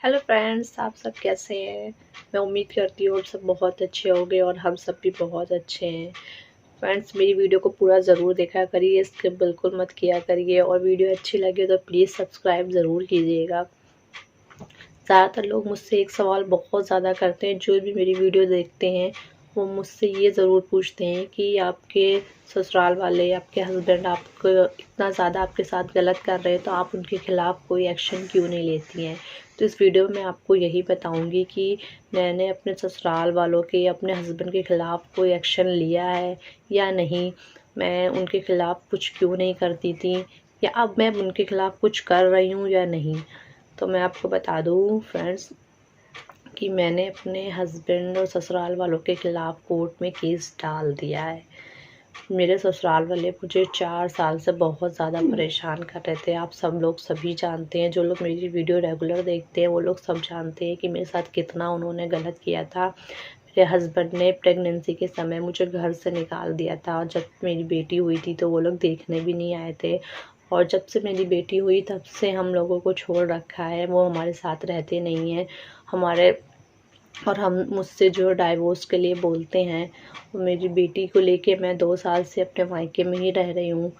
Hello friends, आप सब कैसे हैं। मैं उम्मीद करती हूँ आप सब बहुत अच्छे होंगे और हम सब भी बहुत अच्छे हैं। फ्रेंड्स, मेरी वीडियो को पूरा ज़रूर देखा करिए, स्किप बिल्कुल मत किया करिए और वीडियो अच्छी लगे तो प्लीज़ सब्सक्राइब ज़रूर कीजिएगा। ज़्यादातर लोग मुझसे एक सवाल बहुत ज़्यादा करते हैं, जो भी मेरी वीडियो देखते हैं वो मुझसे ये ज़रूर पूछते हैं कि आपके ससुराल वाले, आपके हस्बैंड आपको इतना ज़्यादा आपके साथ गलत कर रहे हैं तो आप उनके ख़िलाफ़ कोई एक्शन क्यों नहीं लेती हैं। तो इस वीडियो में आपको यही बताऊंगी कि मैंने अपने ससुराल वालों के, अपने हस्बैंड के ख़िलाफ़ कोई एक्शन लिया है या नहीं, मैं उनके ख़िलाफ़ कुछ क्यों नहीं करती थी, या अब मैं उनके ख़िलाफ़ कुछ कर रही हूँ या नहीं। तो मैं आपको बता दूँ फ्रेंड्स कि मैंने अपने हस्बैंड और ससुराल वालों के ख़िलाफ़ कोर्ट में केस डाल दिया है। मेरे ससुराल वाले मुझे 4 साल से बहुत ज़्यादा परेशान कर रहे थे। आप सब लोग सभी जानते हैं, जो लोग मेरी वीडियो रेगुलर देखते हैं वो लोग सब जानते हैं कि मेरे साथ कितना उन्होंने गलत किया था। मेरे हस्बैंड ने प्रेगनेंसी के समय मुझे घर से निकाल दिया था और जब मेरी बेटी हुई थी तो वो लोग देखने भी नहीं आए थे। और जब से मेरी बेटी हुई तब से हम लोगों को छोड़ रखा है, वो हमारे साथ रहते नहीं हैं। हमारे और हम मुझसे जो डाइवोर्स के लिए बोलते हैं। मेरी बेटी को लेके मैं 2 साल से अपने मायके में ही रह रही हूँ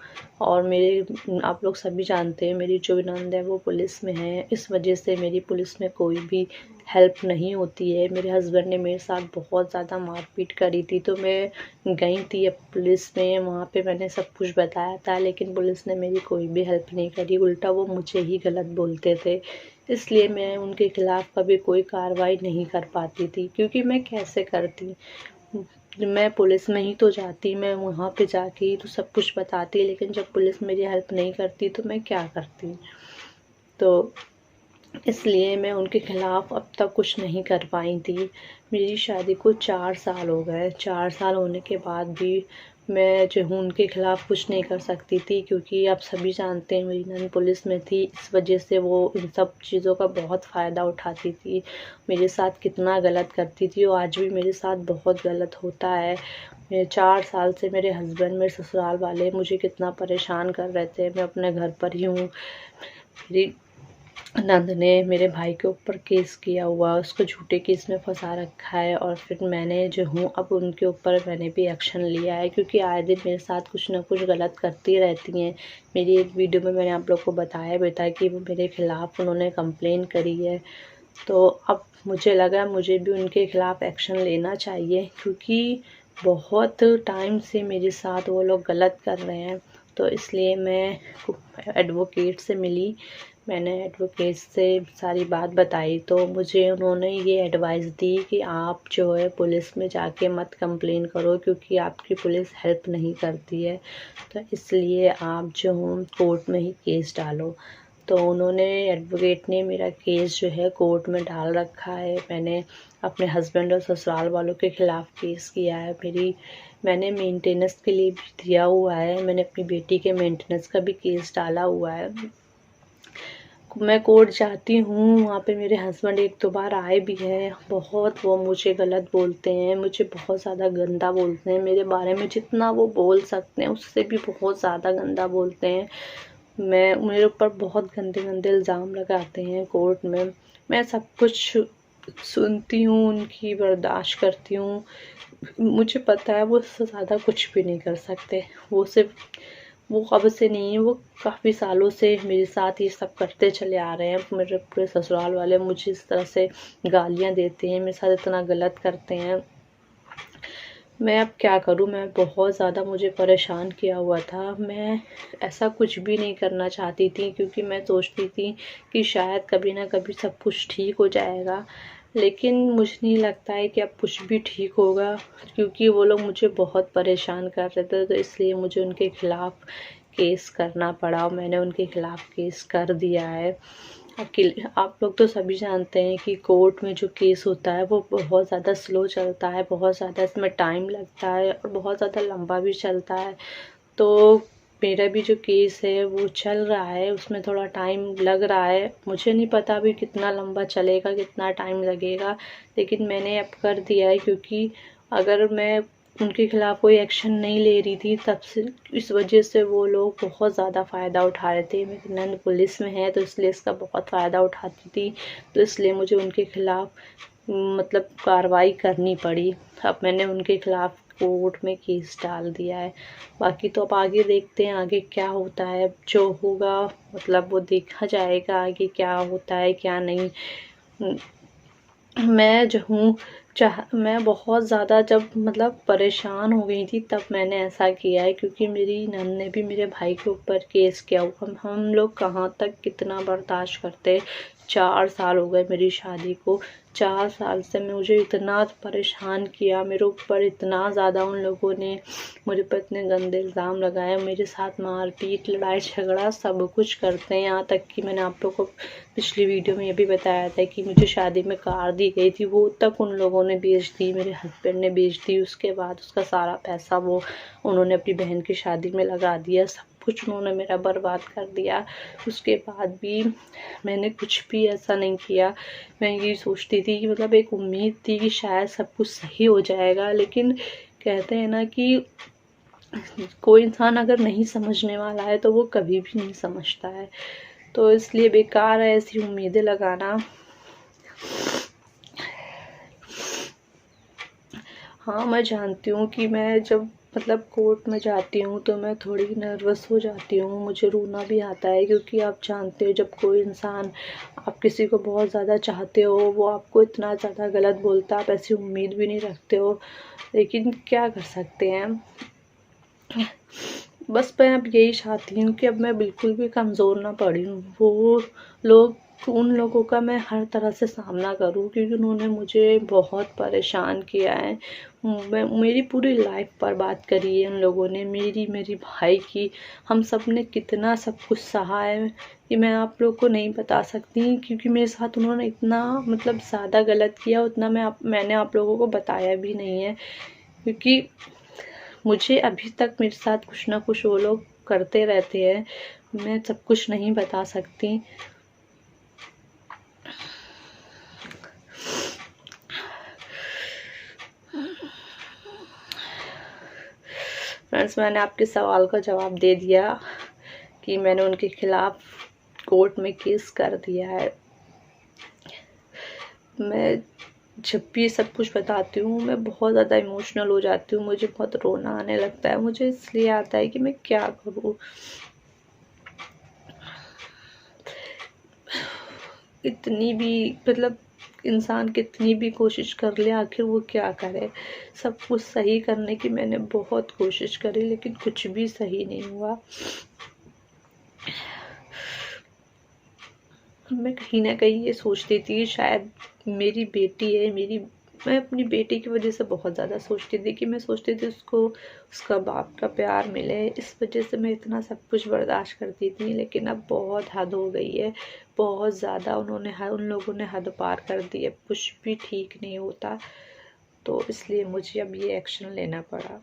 और मेरे आप लोग सभी जानते हैं मेरी जो ननद है वो पुलिस में है। इस वजह से मेरी पुलिस में कोई भी हेल्प नहीं होती है। मेरे हस्बैंड ने मेरे साथ बहुत ज़्यादा मारपीट करी थी तो मैं गई थी अब पुलिस में, वहाँ पे मैंने सब कुछ बताया था, लेकिन पुलिस ने मेरी कोई भी हेल्प नहीं करी, उल्टा वो मुझे ही गलत बोलते थे। इसलिए मैं उनके ख़िलाफ़ कभी कोई कार्रवाई नहीं कर पाती थी, क्योंकि मैं कैसे करती। मैं पुलिस में ही तो जाती, मैं वहाँ पे जाके ही तो सब कुछ बताती, लेकिन जब पुलिस मेरी हेल्प नहीं करती तो मैं क्या करती। तो इसलिए मैं उनके ख़िलाफ़ अब तक कुछ नहीं कर पाई थी। मेरी शादी को 4 साल हो गए, 4 साल होने के बाद भी मैं जो हूँ उनके ख़िलाफ़ कुछ नहीं कर सकती थी, क्योंकि आप सभी जानते हैं मेरी नंद पुलिस में थी। इस वजह से वो इन सब चीज़ों का बहुत फ़ायदा उठाती थी, मेरे साथ कितना गलत करती थी और आज भी मेरे साथ बहुत गलत होता है। मेरे 4 साल से मेरे हस्बैंड, मेरे ससुराल वाले मुझे कितना परेशान कर रहे थे। मैं अपने घर पर ही हूँ। मेरी नंद ने मेरे भाई के ऊपर केस किया हुआ, उसको झूठे केस में फंसा रखा है और फिर मैंने जो हूँ अब उनके ऊपर मैंने भी एक्शन लिया है, क्योंकि आए दिन मेरे साथ कुछ ना कुछ गलत करती रहती हैं। मेरी एक वीडियो में मैंने आप लोग को बताया भी था कि वो मेरे ख़िलाफ़ उन्होंने कंप्लेन करी है। तो अब मुझे लगा मुझे भी उनके ख़िलाफ़ एक्शन लेना चाहिए, क्योंकि बहुत टाइम से मेरे साथ वो लोग गलत कर रहे हैं। तो इसलिए मैं एडवोकेट से मिली, मैंने एडवोकेट से सारी बात बताई तो मुझे उन्होंने ये एडवाइस दी कि आप जो है पुलिस में जाके मत कंप्लेन करो, क्योंकि आपकी पुलिस हेल्प नहीं करती है। तो इसलिए आप जो हो कोर्ट में ही केस डालो। तो उन्होंने, एडवोकेट ने मेरा केस जो है कोर्ट में डाल रखा है। मैंने अपने हस्बैंड और ससुराल वालों के ख़िलाफ़ केस किया है। मैंने मेंटेनेंस के लिए भी दिया हुआ है, मैंने अपनी बेटी के मेंटेनेंस का भी केस डाला हुआ है। मैं कोर्ट जाती हूँ, वहाँ पे मेरे हस्बैंड 1-2 बार आए भी हैं। बहुत वो मुझे गलत बोलते हैं, मुझे बहुत ज़्यादा गंदा बोलते हैं, मेरे बारे में जितना वो बोल सकते हैं उससे भी बहुत ज़्यादा गंदा बोलते हैं। मेरे ऊपर बहुत गंदे इल्ज़ाम लगाते हैं कोर्ट में। मैं सब कुछ सुनती हूँ, उनकी बर्दाश्त करती हूँ। मुझे पता है वो इससे ज़्यादा कुछ भी नहीं कर सकते। वो अब से नहीं है, वो काफ़ी सालों से मेरे साथ ये सब करते चले आ रहे हैं। मेरे पूरे ससुराल वाले मुझे इस तरह से गालियाँ देते हैं, मेरे साथ इतना गलत करते हैं। मैं अब क्या करूँ, मैं बहुत ज़्यादा, मुझे परेशान किया हुआ था। मैं ऐसा कुछ भी नहीं करना चाहती थी, क्योंकि मैं सोचती थी कि शायद कभी ना कभी सब कुछ ठीक हो जाएगा, लेकिन मुझे नहीं लगता है कि अब कुछ भी ठीक होगा, क्योंकि वो लोग मुझे बहुत परेशान कर रहे थे। तो इसलिए मुझे उनके ख़िलाफ़ केस करना पड़ा और मैंने उनके ख़िलाफ़ केस कर दिया है। आप लोग तो सभी जानते हैं कि कोर्ट में जो केस होता है वो बहुत ज़्यादा स्लो चलता है, बहुत ज़्यादा इसमें टाइम लगता है और बहुत ज़्यादा लंबा भी चलता है। तो मेरा भी जो केस है वो चल रहा है, उसमें थोड़ा टाइम लग रहा है। मुझे नहीं पता अभी कितना लंबा चलेगा, कितना टाइम लगेगा, लेकिन मैंने अब कर दिया है, क्योंकि अगर मैं उनके खिलाफ़ कोई एक्शन नहीं ले रही थी, तब से इस वजह से वो लोग बहुत ज़्यादा फ़ायदा उठा रहे थे। मेरी नंद पुलिस में है तो इसलिए इसका बहुत फ़ायदा उठाती थी, तो इसलिए मुझे उनके खिलाफ़ मतलब कार्रवाई करनी पड़ी। अब मैंने उनके खिलाफ़ कोर्ट में केस डाल दिया है। बाकी तो अब आगे देखते हैं आगे क्या होता है, जो होगा मतलब वो देखा जाएगा आगे क्या होता है क्या नहीं। मैं जो हूँ मैं बहुत ज़्यादा जब मतलब परेशान हो गई थी तब मैंने ऐसा किया है, क्योंकि मेरी नंद ने भी मेरे भाई के ऊपर केस किया। हम लोग कहाँ तक कितना बर्दाश्त करते। 4 साल हो गए मेरी शादी को, 4 साल से मुझे इतना परेशान किया, मेरे ऊपर इतना ज़्यादा उन लोगों ने मुझे पर इतने गंदे इल्ज़ाम लगाए, मेरे साथ मारपीट लड़ाई झगड़ा सब कुछ करते हैं। यहाँ तक कि मैंने आप लोगों को पिछली वीडियो में ये भी बताया था कि मुझे शादी में कार दी गई थी, वो तक उन लोगों ने बेच दी, मेरे हस्बैंड ने बेच दी। उसके बाद उसका सारा पैसा वो उन्होंने अपनी बहन की शादी में लगा दिया, सब कुछ उन्होंने मेरा बर्बाद कर दिया। उसके बाद भी मैंने कुछ भी ऐसा नहीं किया। मैं ये सोचती थी कि मतलब एक उम्मीद थी कि शायद सब कुछ सही हो जाएगा, लेकिन कहते हैं ना कि कोई इंसान अगर नहीं समझने वाला है तो वो कभी भी नहीं समझता है, तो इसलिए बेकार है ऐसी उम्मीदें लगाना। हाँ, मैं जानती हूँ कि मैं जब मतलब कोर्ट में जाती हूँ तो मैं थोड़ी नर्वस हो जाती हूँ, मुझे रोना भी आता है, क्योंकि आप जानते हो जब कोई इंसान आप किसी को बहुत ज़्यादा चाहते हो वो आपको इतना ज़्यादा गलत बोलता है, आप ऐसी उम्मीद भी नहीं रखते हो, लेकिन क्या कर सकते हैं। बस मैं अब यही चाहती हूँ कि अब मैं बिल्कुल भी कमज़ोर ना पड़ी हूँ, वो लोग उन लोगों का मैं हर तरह से सामना करूँ, क्योंकि उन्होंने मुझे बहुत परेशान किया है। मेरी पूरी लाइफ बर्बाद करी है उन लोगों ने, मेरी भाई की, हम सब ने कितना सब कुछ सहा है कि मैं आप लोग को नहीं बता सकती, क्योंकि मेरे साथ उन्होंने इतना मतलब ज़्यादा गलत किया, उतना मैंने आप लोगों को बताया भी नहीं है, क्योंकि मुझे अभी तक मेरे साथ कुछ ना कुछ वो लोग करते रहते हैं, मैं सब कुछ नहीं बता सकती। फ्रेंड्स, मैंने आपके सवाल का जवाब दे दिया कि मैंने उनके खिलाफ कोर्ट में केस कर दिया है। मैं जब भी सब कुछ बताती हूँ मैं बहुत ज़्यादा इमोशनल हो जाती हूँ, मुझे बहुत रोना आने लगता है, मुझे इसलिए आता है कि मैं क्या करूँ। इतनी भी मतलब इंसान कितनी भी कोशिश कर ले आखिर वो क्या करे। सब कुछ सही करने की मैंने बहुत कोशिश करी, लेकिन कुछ भी सही नहीं हुआ। मैं कहीं ना कहीं ये सोचती थी शायद मेरी बेटी है, मैं अपनी बेटी की वजह से बहुत ज़्यादा सोचती थी कि मैं सोचती थी उसको उसका बाप का प्यार मिले, इस वजह से मैं इतना सब कुछ बर्दाश्त करती थी। लेकिन अब बहुत हद हो गई है, बहुत ज़्यादा उन लोगों ने हद पार कर दी है, कुछ भी ठीक नहीं होता, तो इसलिए मुझे अब ये एक्शन लेना पड़ा।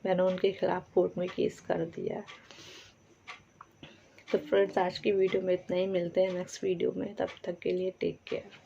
मैंने उनके खिलाफ़ कोर्ट में केस कर दिया। तो फ्रेंड्स, आज की वीडियो में इतना ही, मिलते हैं नेक्स्ट वीडियो में, तब तक के लिए टेक केयर।